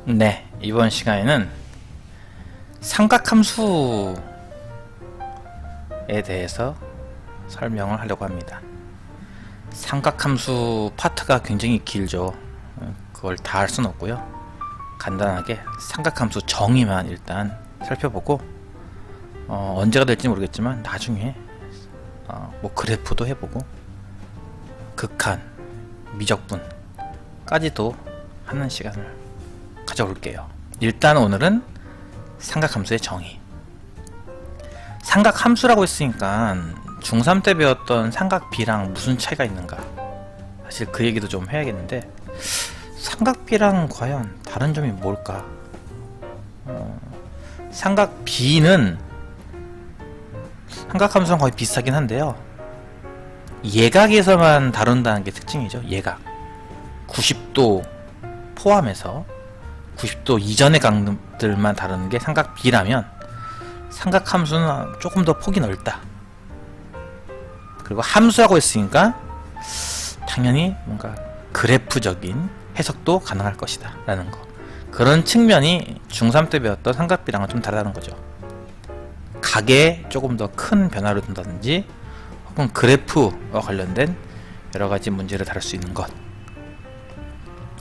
네, 이번 시간에는 삼각함수에 대해서 설명을 하려고 합니다. 삼각함수 파트가 굉장히 길죠. 그걸 다 할 수는 없고요. 간단하게 삼각함수 정의만 일단 살펴보고 언제가 될지 모르겠지만 나중에 뭐 그래프도 해보고 극한, 미적분까지도 하는 시간을 가져올게요. 일단 오늘은 삼각함수의 정의. 삼각함수라고 했으니까 중3 때 배웠던 삼각비랑 무슨 차이가 있는가, 사실 그 얘기도 좀 해야겠는데, 삼각비랑 과연 다른 점이 뭘까? 삼각비는 삼각함수랑 거의 비슷하긴 한데요, 예각에서만 다룬다는 게 특징이죠. 예각 90도 포함해서 90도 이전의 각들만 다루는 게 삼각비라면, 삼각함수는 조금 더 폭이 넓다. 그리고 함수라고 했으니까 당연히 뭔가 그래프적인 해석도 가능할 것이다 라는 거, 그런 측면이 중3 때 배웠던 삼각비랑은 좀 다르다는 거죠. 각에 조금 더 큰 변화를 둔다든지, 혹은 그래프와 관련된 여러가지 문제를 다룰 수 있는 것,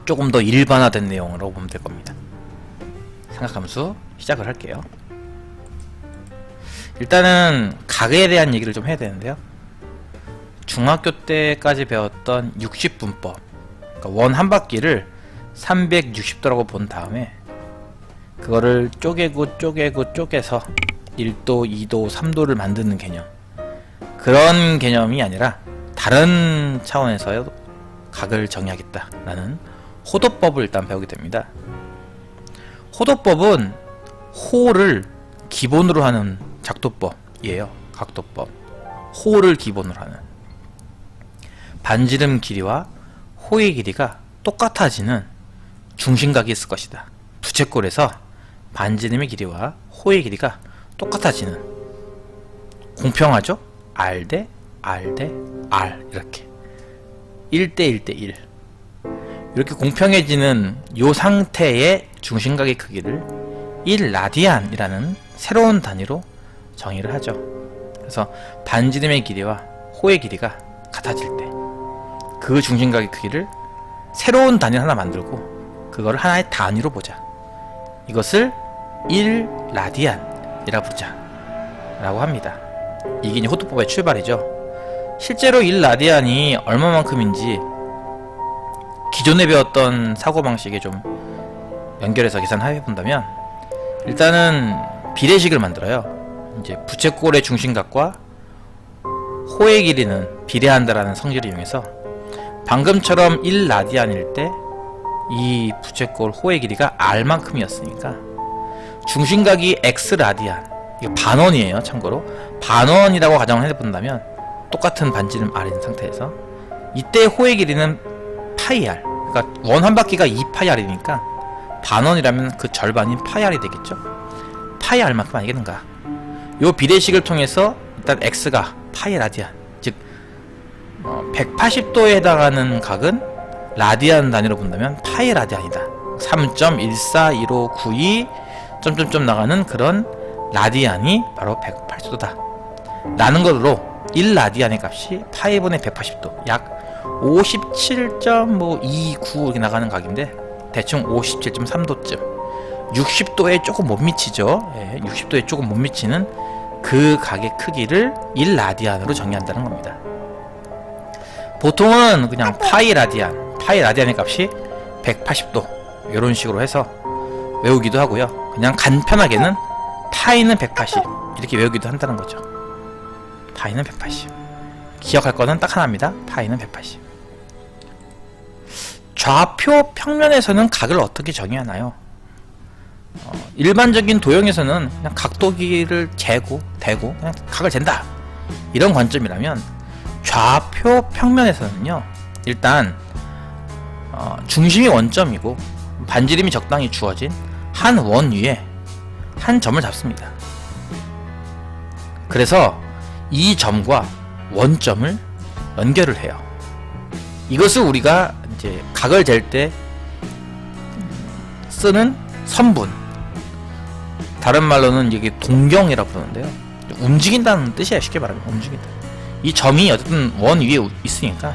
조금 더 일반화된 내용으로 보면 될 겁니다. 삼각함수 시작을 할게요. 일단은 각에 대한 얘기를 좀 해야 되는데요, 중학교 때까지 배웠던 60분법, 그러니까 원 한 바퀴를 360도라고 본 다음에 그거를 쪼개서 1도, 2도, 3도를 만드는 개념, 그런 개념이 아니라 다른 차원에서 각을 정의하겠다라는 호도법을 일단 배우게 됩니다. 호도법은 호를 기본으로 하는 작도법이에요. 각도법. 호를 기본으로 하는. 반지름 길이와 호의 길이가 똑같아지는 중심각이 있을 것이다. 부채꼴에서 반지름의 길이와 호의 길이가 똑같아지는, 공평하죠? R 대 R 대 R, 이렇게 1대 1대 1, 이렇게 공평해지는 요 상태의 중심각의 크기를 1라디안이라는 새로운 단위로 정의를 하죠. 그래서 반지름의 길이와 호의 길이가 같아질 때 그 중심각의 크기를 새로운 단위 하나 만들고 그걸 하나의 단위로 보자. 이것을 1라디안이라 부르자 라고 합니다. 이게 이제 호도법의 출발이죠. 실제로 1라디안이 얼마만큼인지 기존에 배웠던 사고방식에 좀 연결해서 계산해 본다면, 일단은 비례식을 만들어요. 이제 부채꼴의 중심각과 호의 길이는 비례한다라는 성질을 이용해서, 방금처럼 1라디안일 때 이 부채꼴 호의 길이가 R만큼이었으니까 중심각이 X라디안, 이게 반원이에요. 참고로 반원이라고 가정을 해본다면, 똑같은 반지름 R인 상태에서 이때 호의 길이는 파이 R, 그러니까 원 한 바퀴가 2파이 R이니까 반원이라면 그 절반인 파이 R이 되겠죠. 파이 R만큼 아니겠는가. 요 비례식을 통해서 일단 X가 파이 라디안, 즉 180도에 해당하는 각은 라디안 단위로 본다면 파이 라디안이다. 3.141592 점점점 나가는 그런 라디안이 바로 180도다 라는 것으로 1라디안의 값이 파이분의 180도, 약 57.29 이렇게 나가는 각인데, 대충 57.3도쯤 60도에 조금 못 미치죠. 60도에 조금 못 미치는 그 각의 크기를 1라디안으로 정의한다는 겁니다. 보통은 그냥 파이 라디안의 값이 180도 이런 식으로 해서 외우기도 하고요. 그냥 간편하게는 파이는 180 이렇게 외우기도 한다는 거죠. 파이는 180. 기억할 거는 딱 하나입니다. 파이는 180. 좌표 평면에서는 각을 어떻게 정의하나요? 일반적인 도형에서는 그냥 각도기를 재고 대고 그냥 각을 잰다, 이런 관점이라면, 좌표 평면에서는요, 일단 중심이 원점이고 반지름이 적당히 주어진 한 원 위에 한 점을 잡습니다. 그래서 이 점과 원점을 연결을 해요. 이것을 우리가 이제 각을 잴 때 쓰는 선분, 다른 말로는 이게 동경이라고 부르는데요. 움직인다는 뜻이에요. 쉽게 말하면 움직인다. 이 점이 어쨌든 원 위에 있으니까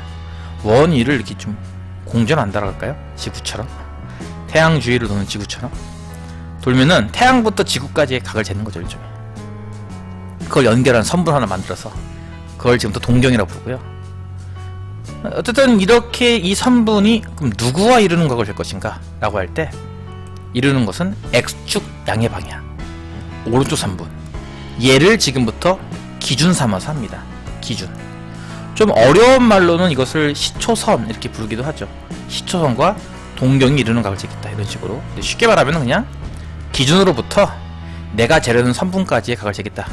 원 위를 이렇게 좀 공전한다고 할까요? 지구처럼, 태양 주위를 도는 지구처럼 돌면은 태양부터 지구까지의 각을 재는 거죠. 일종의 그걸 연결한 선분 하나 만들어서 그걸 지금부터 동경이라고 부르고요. 어쨌든 이렇게 이 선분이 그럼 누구와 이루는 각을 될 것인가 라고 할 때 이루는 것은 X축 양의 방향, 오른쪽 선분, 얘를 지금부터 기준 삼아서 합니다. 기준. 좀 어려운 말로는 이것을 시초선 이렇게 부르기도 하죠. 시초선과 동경이 이루는 각을 재겠다 이런 식으로. 쉽게 말하면 그냥 기준으로부터 내가 재려는 선분까지의 각을 재겠다,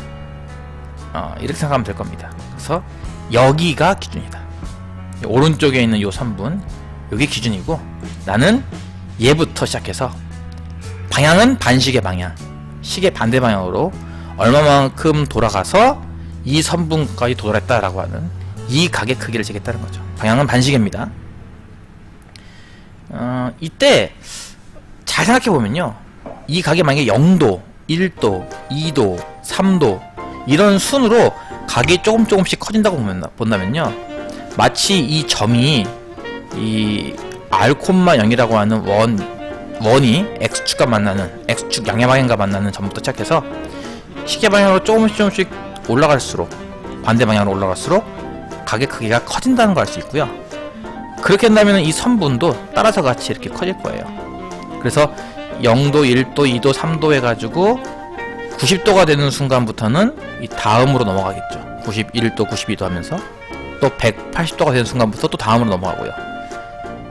이렇게 생각하면 될 겁니다. 그래서 여기가 기준이다. 오른쪽에 있는 요 선분, 여기 기준이고, 나는 얘부터 시작해서 방향은 반시계 방향, 시계 반대 방향으로 얼마만큼 돌아가서 이 선분까지 도달했다라고 하는 이 각의 크기를 재겠다는 거죠. 방향은 반시계입니다. 이때 잘 생각해 보면요, 이 각이 만약에 0도, 1도, 2도, 3도 이런 순으로 각이 조금씩 커진다고 본다면요, 마치 이 점이 이 R,0이라고 하는 원이 X축과 만나는, X축 양의 방향과 만나는 점부터 시작해서 시계 방향으로 조금씩 올라갈수록, 반대 방향으로 올라갈수록 각의 크기가 커진다는 걸 알 수 있고요. 그렇게 한다면 이 선분도 따라서 같이 이렇게 커질 거예요. 그래서 0도, 1도, 2도, 3도 해가지고 90도가 되는 순간부터는 이 다음으로 넘어가겠죠. 91도, 92도 하면서 또 180도가 되는 순간부터 또 다음으로 넘어가고요.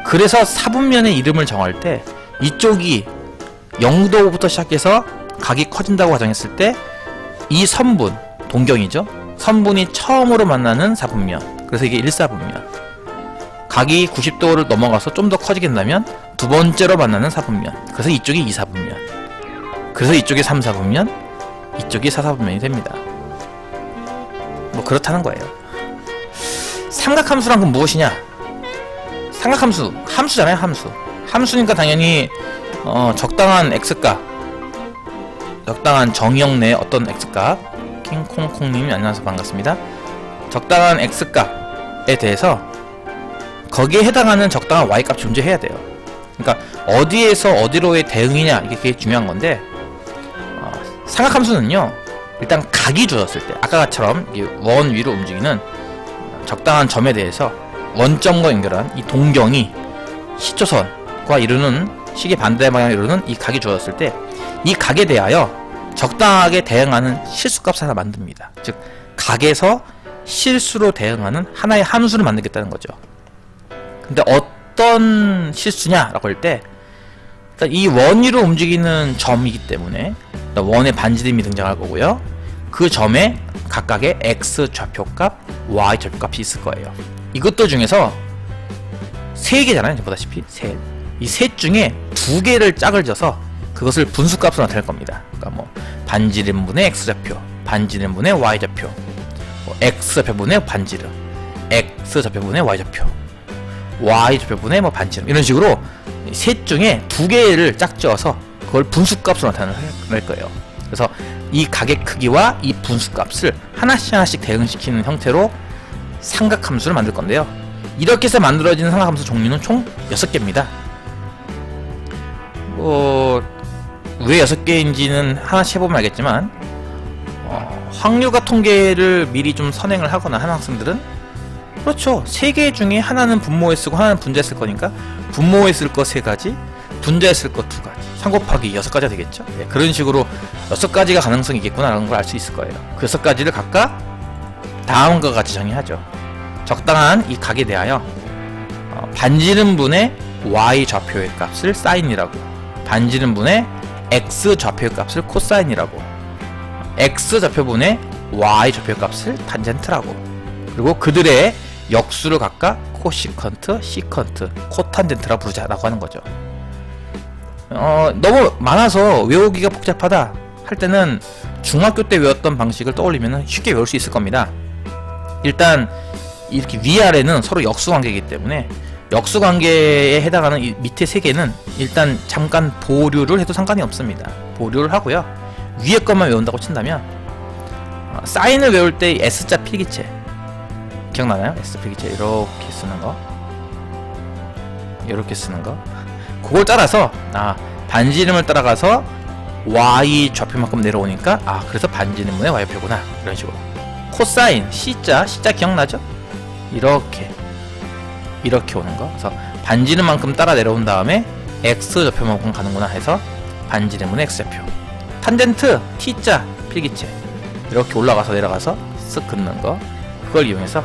그래서 사분면의 이름을 정할 때 이쪽이 0도부터 시작해서 각이 커진다고 가정했을 때 이 선분, 동경이죠. 선분이 처음으로 만나는 사분면, 그래서 이게 1사분면. 각이 90도를 넘어가서 좀 더 커지게 된다면 두 번째로 만나는 사분면, 그래서 이쪽이 2사분면, 그래서 이쪽이 3사분면, 이쪽이 4사분면이 됩니다. 뭐 그렇다는 거예요. 삼각함수란 건 무엇이냐? 삼각함수, 함수잖아요. 함수니까 당연히 적당한 x값, 적당한 정의역 내에 어떤 x값, 킹콩콩님이 안녕하세요, 반갑습니다. 적당한 x값에 대해서 거기에 해당하는 적당한 y값이 존재해야 돼요. 그러니까 어디에서 어디로의 대응이냐, 이게 되게 중요한 건데, 삼각함수는요, 일단 각이 주어졌을 때 아까처럼 원 위로 움직이는 적당한 점에 대해서 원점과 연결한 이 동경이 시초선과 이루는, 시계 반대 방향을 이루는 이 각이 주어졌을 때 이 각에 대하여 적당하게 대응하는 실수값을 하나 만듭니다. 즉 각에서 실수로 대응하는 하나의 함수를 만들겠다는 거죠. 근데 어떤 실수냐라고 할 때, 이 원 위로 움직이는 점이기 때문에 원의 반지름이 등장할 거고요. 그 점에 각각의 x 좌표값, y 좌표값이 있을 거예요. 이것도 중에서 세 개잖아요. 보다시피 셋. 이 셋 중에 두 개를 짝을 져서 그것을 분수값으로 나타낼 겁니다. 그러니까 뭐 반지름분의 x 좌표, 반지름분의 y 좌표, x 좌표분의 반지름, x 좌표분의 y 좌표, y 좌표분의 뭐 반지름, 이런 식으로 셋 중에 두 개를 짝지어서 그걸 분수값으로 나타낼 거예요. 그래서 이 각의 크기와 이 분수값을 하나씩 대응시키는 형태로 삼각함수를 만들 건데요. 이렇게 해서 만들어지는 삼각함수 종류는 총 6개입니다. 왜 6개인지는 하나씩 해보면 알겠지만, 확률과 통계를 미리 좀 선행을 하거나 하는 학생들은, 그렇죠, 3개 중에 하나는 분모에 쓰고 하나는 분자에 쓸 거니까 분모에 쓸 거 3가지, 분자에 쓸 거 2가지, 3 곱하기 6가지가 되겠죠. 네, 그런 식으로 6가지가 가능성이 있겠구나 라는 걸 알 수 있을 거예요. 그 6가지를 각각 다음과 같이 정의하죠. 적당한 이 각에 대하여 반지름분의 y 좌표의 값을 사인이라고, 반지름분의 x 좌표의 값을 코사인이라고, x 좌표분의 y 좌표의 값을 탄젠트라고, 그리고 그들의 역수를 각각 코시컨트, 시컨트, 코탄젠트라 부르자라고 하는 거죠. 너무 많아서 외우기가 복잡하다 할 때는 중학교 때 외웠던 방식을 떠올리면 쉽게 외울 수 있을 겁니다. 일단 이렇게 위아래는 서로 역수 관계이기 때문에 역수 관계에 해당하는 이 밑에 세 개는 일단 잠깐 보류를 해도 상관이 없습니다. 보류를 하고요. 위에 것만 외운다고 친다면 사인을 외울 때 S자 필기체 기억나나요? S 필기체 이렇게 쓰는 거, 이렇게 쓰는 거. 그걸 따라서 반지름을 따라가서 Y 좌표만큼 내려오니까 그래서 반지름분의 Y표구나 이런 식으로. 코사인 C자 기억나죠? 이렇게 오는 거. 그래서 반지름만큼 따라 내려온 다음에 X 좌표만큼 가는구나 해서 반지름분의 X 좌표. 탄젠트 T자 필기체 이렇게 올라가서 내려가서 쓱 긋는 거. 그걸 이용해서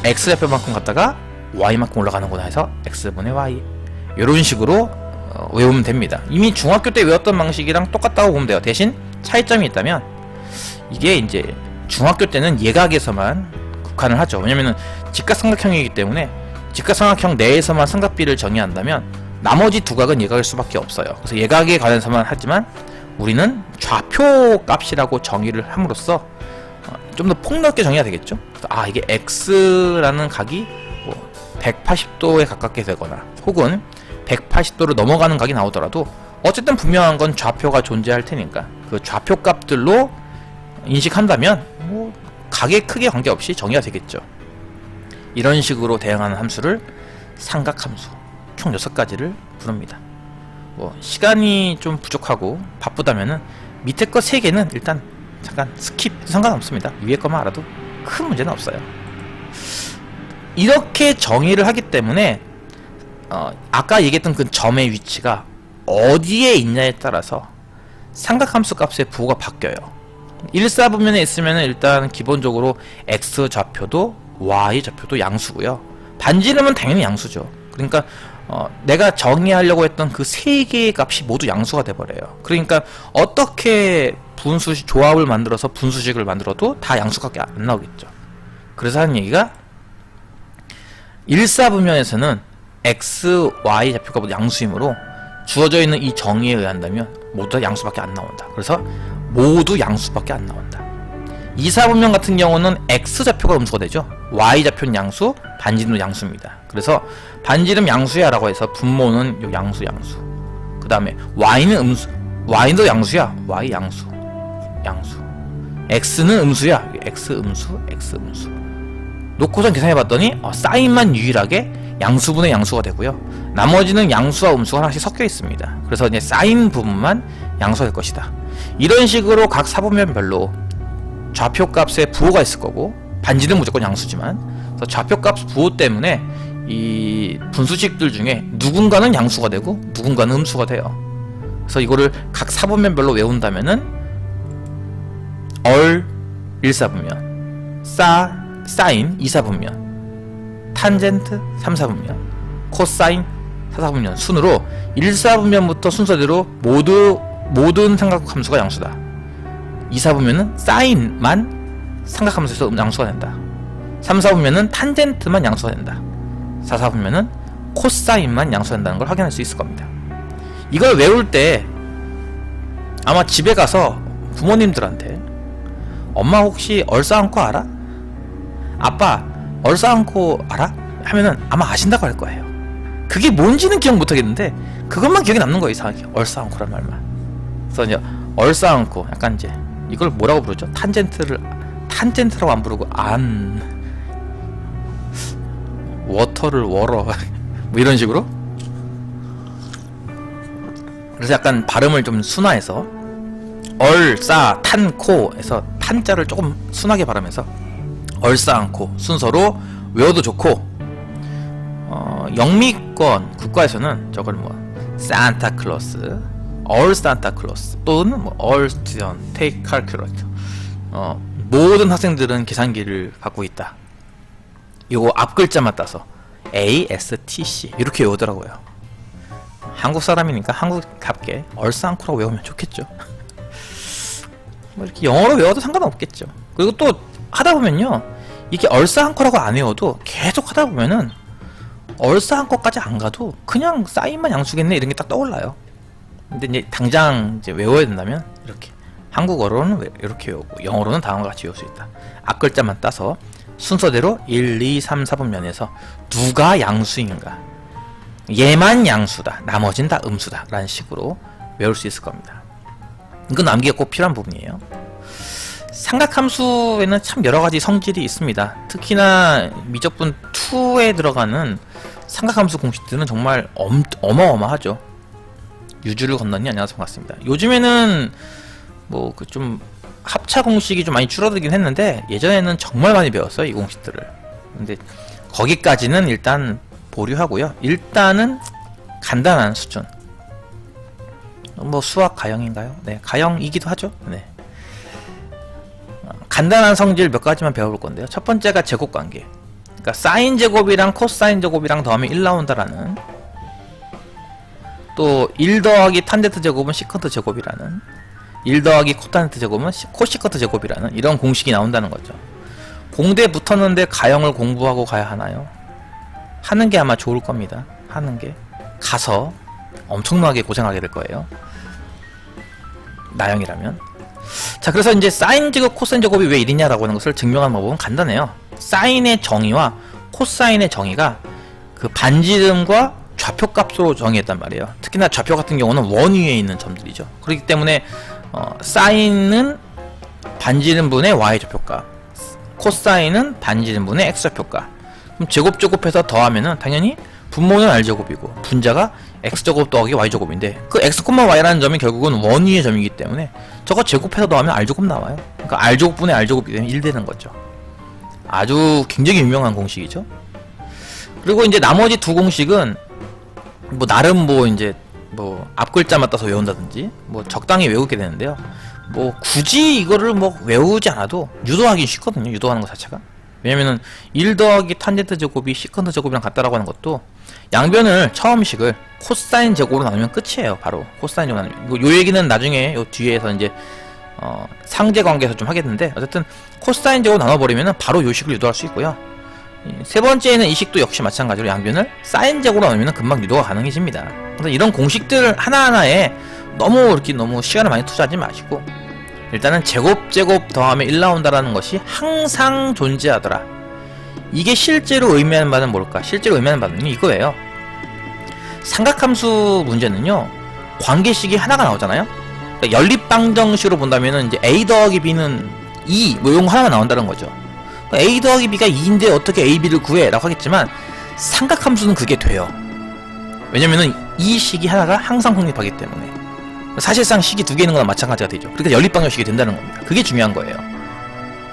X 좌표만큼 갔다가 Y만큼 올라가는구나 해서 X분의 Y. 이런 식으로 외우면 됩니다. 이미 중학교 때 외웠던 방식이랑 똑같다고 보면 돼요. 대신 차이점이 있다면 이게 이제 중학교 때는 예각에서만 국한을 하죠. 왜냐면은 직각삼각형이기 때문에 직각삼각형 내에서만 삼각비를 정의한다면 나머지 두 각은 예각일 수밖에 없어요. 그래서 예각에 관해서만 하지만 우리는 좌표 값이라고 정의를 함으로써 좀 더 폭넓게 정의가 되겠죠. 이게 X라는 각이 180도에 가깝게 되거나 혹은 180도를 넘어가는 각이 나오더라도 어쨌든 분명한 건 좌표가 존재할 테니까 그 좌표 값들로 인식한다면 각의 크기에 관계없이 정의가 되겠죠. 이런 식으로 대응하는 함수를 삼각함수 총 6가지를 부릅니다. 시간이 좀 부족하고 바쁘다면은 밑에 거 3개는 일단 잠깐 스킵 상관없습니다. 위에 것만 알아도 큰 문제는 없어요. 이렇게 정의를 하기 때문에 아까 얘기했던 그 점의 위치가 어디에 있냐에 따라서 삼각함수 값의 부호가 바뀌어요. 1사분면에 있으면 일단 기본적으로 X 좌표도 Y 좌표도 양수고요. 반지름은 당연히 양수죠. 그러니까 내가 정의하려고 했던 그 3개의 값이 모두 양수가 돼버려요. 그러니까 어떻게 분수식 조합을 만들어서 분수식을 만들어도 다 양수밖에 안 나오겠죠. 그래서 하는 얘기가 1사분면에서는 X, Y 좌표가 모두 양수이므로 주어져 있는 이 정의에 의한다면 모두 다 양수밖에 안 나온다. 그래서 모두 양수밖에 안 나온다. 2사분면 같은 경우는 X 좌표가 음수가 되죠. Y 좌표는 양수, 반지름도 양수입니다. 그래서 반지름 양수야 라고 해서 분모는 요 양수 그 다음에 Y는 음수, Y도 양수야, Y 양수 X는 음수야, X 음수 놓고선 계산해봤더니 사인만 유일하게 양수분의 양수가 되고요. 나머지는 양수와 음수가 하나씩 섞여 있습니다. 그래서 이제 사인 부분만 양수가 될 것이다. 이런 식으로 각 사분면별로 좌표값에 부호가 있을 거고 반지는 무조건 양수지만 그래서 좌표값 부호 때문에 이 분수식들 중에 누군가는 양수가 되고 누군가는 음수가 돼요. 그래서 이거를 각 사분면별로 외운다면은 얼 1사분면, 사인 2사분면, 탄젠트 3사분면, 코사인 4사분면 순으로 1사분면부터 순서대로 모든 삼각함수가 양수다. 2사분면은 사인만 삼각함수에서 양수가 된다. 3사분면은 탄젠트만 양수가 된다. 4사분면은 코사인만 양수가 된다는 걸 확인할 수 있을 겁니다. 이걸 외울 때 아마 집에 가서 부모님들한테 엄마 혹시 얼싸안고 알아? 아빠 얼싸안고 알아? 하면은 아마 아신다고 할 거예요. 그게 뭔지는 기억 못하겠는데 그것만 기억에 남는 거예요. 이상하게 얼싸안고란 말만. 그래서 이제 얼싸안고 약간 이제 이걸 뭐라고 부르죠? 탄젠트라고 안 부르고 워터를 월어 뭐 이런 식으로. 그래서 약간 발음을 좀 순화해서 얼싸 탄코 해서 탄자를 조금 순하게 발음해서 얼싸안고 순서로 외워도 좋고, 영미권 국가에서는 저걸 산타클로스, 얼 산타클로스 또는 얼 스튜던트 테이크 칼큘레이터, 모든 학생들은 계산기를 갖고 있다. 요거 앞 글자만 따서 ASTC 이렇게 외우더라고요. 한국 사람이니까 한국답게 얼싸안코라고 외우면 좋겠죠. 이렇게 영어로 외워도 상관없겠죠. 그리고 또 하다보면요, 이게 얼싸안코라고 안 외워도 계속 하다보면은 얼싸안코까지 안 가도 그냥 사인만 양수겠네 이런 게 딱 떠올라요. 근데 이제 당장 이제 외워야 된다면 이렇게 한국어로는 이렇게 외우고 영어로는 다음과 같이 외울 수 있다. 앞글자만 따서 순서대로 1, 2, 3, 4분면에서 누가 양수인가, 얘만 양수다, 나머진 다 음수다 라는 식으로 외울 수 있을 겁니다. 이건 암기가 꼭 필요한 부분이에요. 삼각함수에는 참 여러가지 성질이 있습니다. 특히나 미적분 2에 들어가는 삼각함수 공식들은 정말 어마어마하죠. 유주를 건너니 안녕하세요, 반갑습니다. 요즘에는 뭐 그 좀 합차 공식이 좀 많이 줄어들긴 했는데 예전에는 정말 많이 배웠어요, 이 공식들을. 근데 거기까지는 일단 보류하고요. 일단은 간단한 수준, 뭐 수학 가형인가요? 네, 가형이기도 하죠. 네. 간단한 성질 몇 가지만 배워볼 건데요. 첫 번째가 제곱관계. 그러니까 사인 제곱이랑 코사인 제곱이랑 더하면 1 나온다라는, 또 1 더하기 탄젠트 제곱은 시컨트 제곱이라는, 1 더하기 코탄젠트 제곱은 코시컨트 제곱이라는 이런 공식이 나온다는 거죠. 공대 붙었는데 가형을 공부하고 가야 하나요? 하는 게 아마 좋을 겁니다. 하는 게. 가서 엄청나게 고생하게 될 거예요, 나형이라면. 자, 그래서 이제 사인 제곱 코사인 제곱이 왜 1이냐라고 하는 것을 증명하는 방법은 간단해요. 사인의 정의와 코사인의 정의가 그 반지름과 좌표값으로 정의했단 말이에요. 특히나 좌표 같은 경우는 원 위에 있는 점들이죠. 그렇기 때문에 사인은 반지름분의 y 좌표값, 코사인은 반지름분의 x 좌표값. 그럼 제곱해서 더하면은 당연히 분모는 r제곱이고 분자가 x제곱 더하기 y제곱인데, 그 x, y라는 점이 결국은 원 위의 점이기 때문에 저거 제곱해서 더하면 r제곱 나와요. 그러니까 r제곱분의 r제곱이 되면 1 되는 거죠. 아주 굉장히 유명한 공식이죠. 그리고 이제 나머지 두 공식은 뭐 나름 뭐 이제 뭐 앞글자만 따서 외운다든지 뭐 적당히 외우게 되는데요. 뭐 굳이 이거를 뭐 외우지 않아도 유도하기 쉽거든요, 유도하는 것 자체가. 왜냐면은 1 더하기 탄젠트 제곱이 시컨트 제곱이랑 같다라고 하는 것도 양변을 처음식을 코사인 제곱으로 나누면 끝이에요. 바로 코사인 제곱 나누면. 요 얘기는 나중에 요 뒤에서 이제 상제 관계에서 좀 하겠는데, 어쨌든 코사인 제곱 나눠버리면은 바로 요 식을 유도할 수 있고요. 세 번째는 이 식도 역시 마찬가지로 양변을 사인 제곱으로 나누면 금방 유도가 가능해집니다. 그래서 이런 공식들 하나하나에 너무 시간을 많이 투자하지 마시고, 일단은 제곱 더하면 1 나온다라는 것이 항상 존재하더라. 이게 실제로 의미하는 바는 뭘까? 실제로 의미하는 바는 이거예요. 삼각함수 문제는요, 관계식이 하나가 나오잖아요. 그러니까 연립방정식으로 본다면은 이제 a 더하기 b는 2, 뭐 이런 거 하나가 나온다는 거죠. a 더하기 b가 2인데 어떻게 a, b를 구해? 라고 하겠지만 삼각함수는 그게 돼요. 왜냐면은 이 식이 하나가 항상 성립하기 때문에. 사실상 식이 두 개 있는 거나 마찬가지가 되죠. 그러니까 연립방정식이 된다는 겁니다. 그게 중요한 거예요.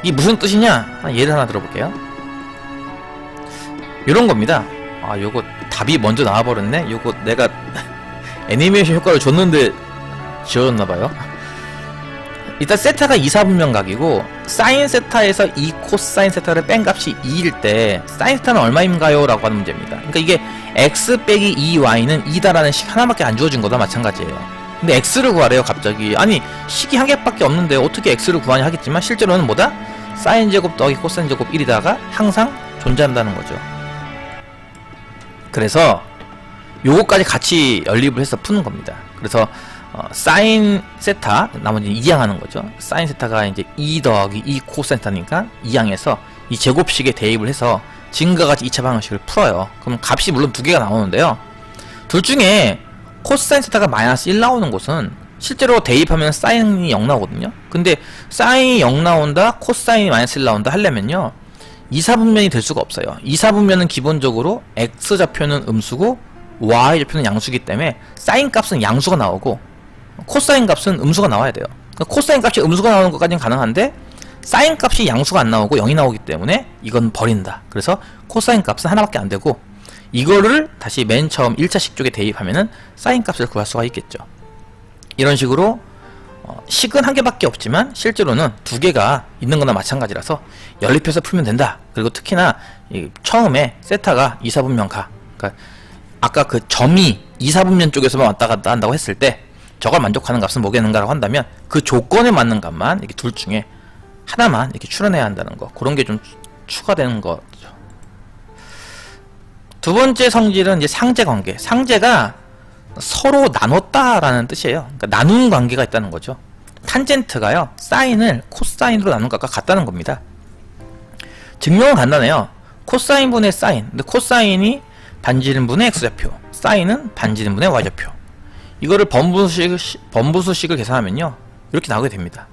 이게 무슨 뜻이냐? 예를 하나 들어볼게요. 이런 겁니다. 아, 요거 답이 먼저 나와버렸네? 요거 내가 애니메이션 효과를 줬는데 지워졌나봐요. 일단 세타가 2, 4분면각이고 사인 세타에서 2 코사인 세타를 뺀 값이 2일 때 사인 세타는 얼마인가요? 라고 하는 문제입니다. 그러니까 이게 x 빼기 2y는 2다라는 식 하나밖에 안 주어진 거다 마찬가지예요. 근데 x를 구하래요, 갑자기. 아니, 식이 한 개밖에 없는데 어떻게 x를 구하냐 하겠지만 실제로는 뭐다? 사인 제곱 더하기 코사인 제곱 1이다가 항상 존재한다는 거죠. 그래서 요거까지 같이 연립을 해서 푸는 겁니다. 그래서 사인 세타, 나머지는 2항하는 거죠. 사인 세타가 이제 2 더하기 2 코사인 세타니까 2항에서 이 제곱식에 대입을 해서 지금과 같이 2차 방정식을 풀어요. 그럼 값이 물론 두 개가 나오는데요. 둘 중에 코사인 세타가 마이너스 1 나오는 곳은 실제로 대입하면 사인이 0 나오거든요. 근데 사인이 0 나온다, 코사인이 마이너스 1 나온다 하려면요, 2, 4분면이 될 수가 없어요. 2, 4분면은 기본적으로 x좌표는 음수고 y좌표는 양수기 때문에 사인 값은 양수가 나오고 코사인 값은 음수가 나와야 돼요. 그러니까 코사인 값이 음수가 나오는 것까지는 가능한데 사인 값이 양수가 안 나오고 0이 나오기 때문에 이건 버린다. 그래서 코사인 값은 하나밖에 안 되고, 이거를 다시 맨 처음 1차식 쪽에 대입하면은 사인 값을 구할 수가 있겠죠. 이런 식으로 식은 한 개밖에 없지만 실제로는 두 개가 있는 거나 마찬가지라서 연립해서 풀면 된다. 그리고 특히나 처음에 세타가 2, 4분면가, 그러니까 아까 그 점이 2, 4분면 쪽에서만 왔다 갔다 한다고 했을 때 저걸 만족하는 값은 뭐겠는가라고 한다면 그 조건에 맞는 값만 이렇게 둘 중에 하나만 이렇게 추론해야 한다는 거, 그런 게 좀 추가되는 거죠. 두 번째 성질은 이제 상제관계. 상제가 서로 나눴다라는 뜻이에요. 그러니까 나눈 관계가 있다는 거죠. 탄젠트가요, 사인을 코사인으로 나눈 값과 같다는 겁니다. 증명은 간단해요. 코사인분의 사인. 근데 코사인이 반지름분의 x좌표, 사인은 반지름분의 y좌표. 이거를 번부수식을 계산하면요, 이렇게 나오게 됩니다.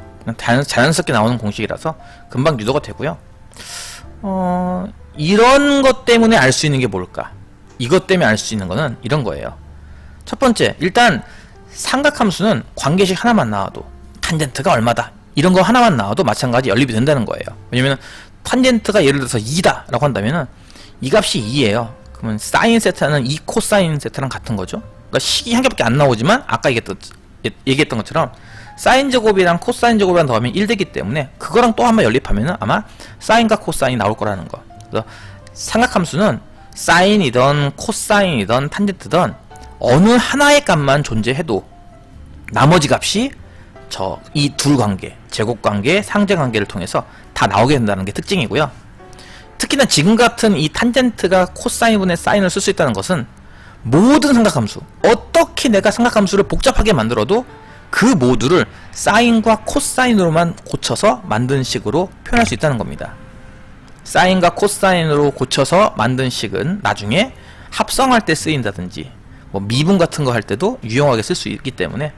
자연스럽게 나오는 공식이라서 금방 유도가 되고요. 이런 것 때문에 알 수 있는 게 뭘까? 이것 때문에 알 수 있는 거는 이런 거예요. 첫 번째, 일단 삼각함수는 관계식 하나만 나와도 탄젠트가 얼마다, 이런 거 하나만 나와도 마찬가지 연립이 된다는 거예요. 왜냐면 탄젠트가 예를 들어서 2다 라고 한다면은 이 값이 2예요. 그러면 사인 세타는 2 코사인 세타랑 같은 거죠. 그러니까 식이 한 개밖에 안 나오지만 아까 얘기했던 것처럼 사인 제곱이랑 코사인 제곱이랑 더하면 1 되기 때문에 그거랑 또 한번 연립하면은 아마 사인과 코사인이 나올 거라는 거. 그래서 삼각함수는 사인이든 코사인이든 탄젠트든 어느 하나의 값만 존재해도 나머지 값이 이 둘 관계, 제곱관계, 상대관계를 통해서 다 나오게 된다는 게 특징이고요. 특히나 지금 같은 이 탄젠트가 코사인분의 사인을 쓸 수 있다는 것은 모든 삼각함수, 어떻게 내가 삼각함수를 복잡하게 만들어도 그 모두를 사인과 코사인으로만 고쳐서 만든 식으로 표현할 수 있다는 겁니다. 사인과 코사인으로 고쳐서 만든 식은 나중에 합성할 때 쓰인다든지 뭐 미분 같은 거 할 때도 유용하게 쓸 수 있기 때문에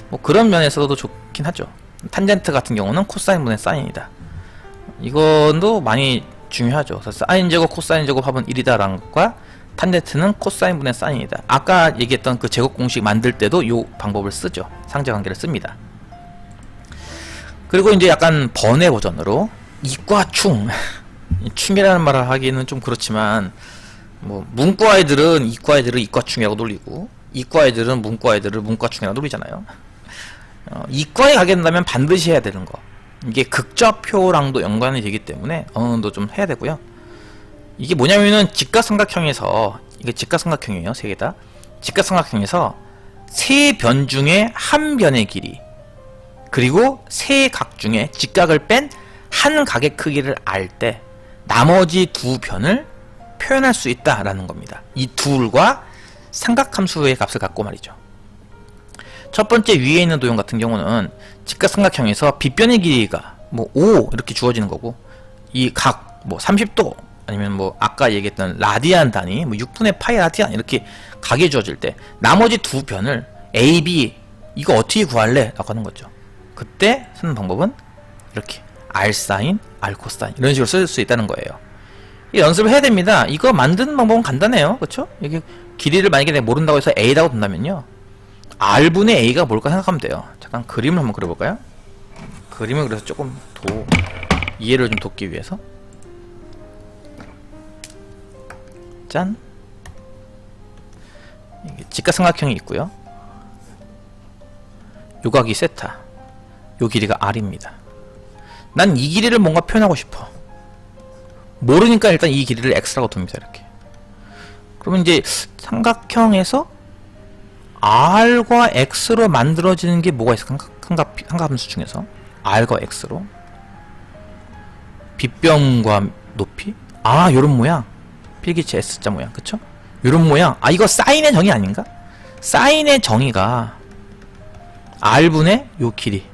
뭐 그런 면에서도 좋긴 하죠. 탄젠트 같은 경우는 코사인분의 사인이다. 이건도 많이 중요하죠. 그래서 사인 제곱 코사인 제곱 합은 1이다라는 것과 탄젠트는 코사인분의 사인이다. 아까 얘기했던 그 제곱 공식 만들 때도 이 방법을 쓰죠. 상대관계를 씁니다. 그리고 이제 약간 번외 버전으로 이과충 충이라는 말을 하기는 좀 그렇지만 뭐 문과 애들은 이과 애들을 이과충이라고 놀리고 이과 애들은 문과 애들을 문과충이라고 놀리잖아요. 이과에 가게 된다면 반드시 해야 되는 거, 이게 극좌표랑도 연관이 되기 때문에 어느 정도 좀 해야 되고요. 이게 뭐냐면은 직각삼각형에서, 이게 직각삼각형이에요, 세 개 다. 직각삼각형에서 세 변 중에 한 변의 길이, 그리고 세 각 중에 직각을 뺀 한 각의 크기를 알 때 나머지 두 변을 표현할 수 있다라는 겁니다. 이 둘과 삼각함수의 값을 갖고 말이죠. 첫 번째 위에 있는 도형 같은 경우는 직각삼각형에서 빗변의 길이가 뭐 5 이렇게 주어지는 거고, 이 각 뭐 30도 아니면 뭐 아까 얘기했던 라디안 단위 뭐 6분의 파이 라디안 이렇게 각이 주어질 때 나머지 두 변을 A, B 이거 어떻게 구할래? 라고 하는 거죠. 그때 쓰는 방법은 이렇게 R 사인, R 코사인 이런 식으로 쓸 수 있다는 거예요. 이 연습을 해야 됩니다. 이거 만드는 방법은 간단해요. 그쵸? 여기 길이를 만약에 내가 모른다고 해서 A라고 둔다면요, R분의 A가 뭘까 생각하면 돼요. 잠깐 그림을 한번 그려볼까요? 그림을 그려서 조금 더 이해를 좀 돕기 위해서. 짠! 직각삼각형이 있고요. 요 각이 세타, 요 길이가 R입니다. 난 이 길이를 뭔가 표현하고 싶어. 모르니까 일단 이 길이를 X라고 둡니다. 이렇게. 그러면 이제 삼각형에서 R과 X로 만들어지는 게 뭐가 있을까? 삼각함수 중에서 R과 X로 빗변과 높이, 아 요런 모양, 필기체 S자 모양, 그쵸? 요런 모양. 아 이거 사인의 정의 아닌가? 사인의 정의가 R분의 요 길이.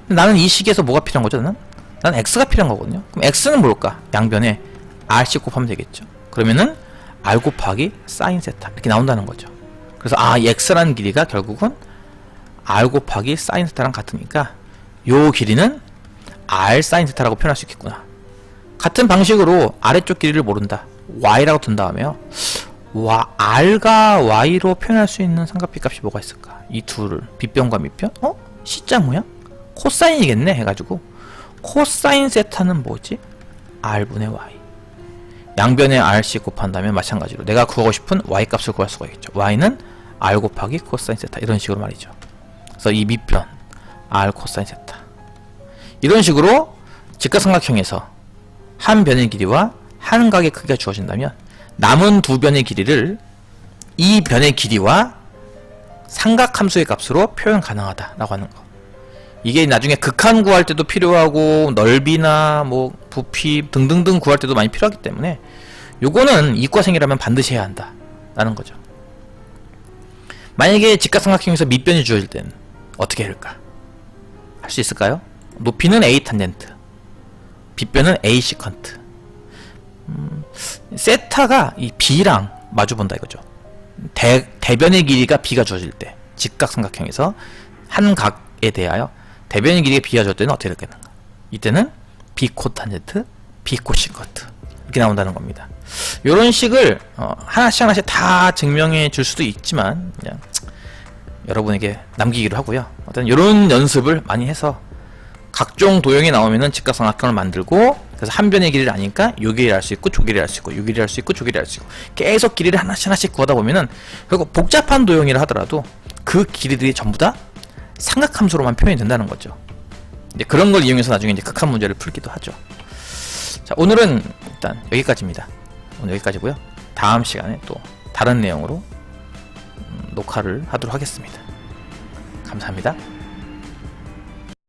나는 이 식에서 뭐가 필요한 거죠? 나는 X가 필요한 거거든요. 그럼 X는 뭘까? 양변에 R씩 곱하면 되겠죠. 그러면은 R 곱하기 사인 세타 이렇게 나온다는 거죠. 그래서 이 X라는 길이가 결국은 R 곱하기 사인 세타랑 같으니까 요 길이는 R 사인 세타라고 표현할 수 있겠구나. 같은 방식으로 아래쪽 길이를 모른다, Y라고 둔 다음에요, R과 Y로 표현할 수 있는 삼각비 값이 뭐가 있을까? 이 둘을 빗변과 밑변? C자 모양? 코사인이겠네 해가지고 코사인 세타는 뭐지? R분의 Y. 양변에 R씩 곱한다면 마찬가지로 내가 구하고 싶은 Y 값을 구할 수가 있겠죠. Y는 R 곱하기 코사인 세타 이런 식으로 말이죠. 그래서 이 밑변 R 코사인 세타 이런 식으로 직각삼각형에서 한 변의 길이와 한 각의 크기가 주어진다면 남은 두 변의 길이를 이 변의 길이와 삼각함수의 값으로 표현 가능하다라고 하는 거. 이게 나중에 극한 구할 때도 필요하고 넓이나 뭐 부피 등등등 구할 때도 많이 필요하기 때문에 요거는 이과생이라면 반드시 해야 한다 라는 거죠. 만약에 직각삼각형에서 밑변이 주어질 때는 어떻게 할까? 할 수 있을까요? 높이는 A 탄젠트, 빗변은 A 시컨트. 세타가 이 B랑 마주본다 이거죠. 대변의 길이가 B가 주어질 때, 직각삼각형에서 한 각에 대하여 대변의 길이가 B가 주어질 때는 어떻게 되겠는가? 이때는 B 코탄젠트, B 코시컨트 이렇게 나온다는 겁니다. 이런 식을 하나씩 다 증명해 줄 수도 있지만 그냥 여러분에게 남기기로 하고요. 어떤 이런 연습을 많이 해서 각종 도형이 나오면은 직각삼각형을 만들고, 그래서 한 변의 길이를 아니까 요 길이를 알 수 있고 조 길이를 알 수 있고 요 길이를 알 수 있고 조 길이를 알 수 있고 계속 길이를 하나씩 구하다 보면은 결국 복잡한 도형이라 하더라도 그 길이들이 전부 다 삼각함수로만 표현이 된다는 거죠. 이제 그런 걸 이용해서 나중에 이제 극한 문제를 풀기도 하죠. 자, 오늘은 일단 여기까지입니다. 오늘 여기까지고요. 다음 시간에 또 다른 내용으로 녹화를 하도록 하겠습니다. 감사합니다.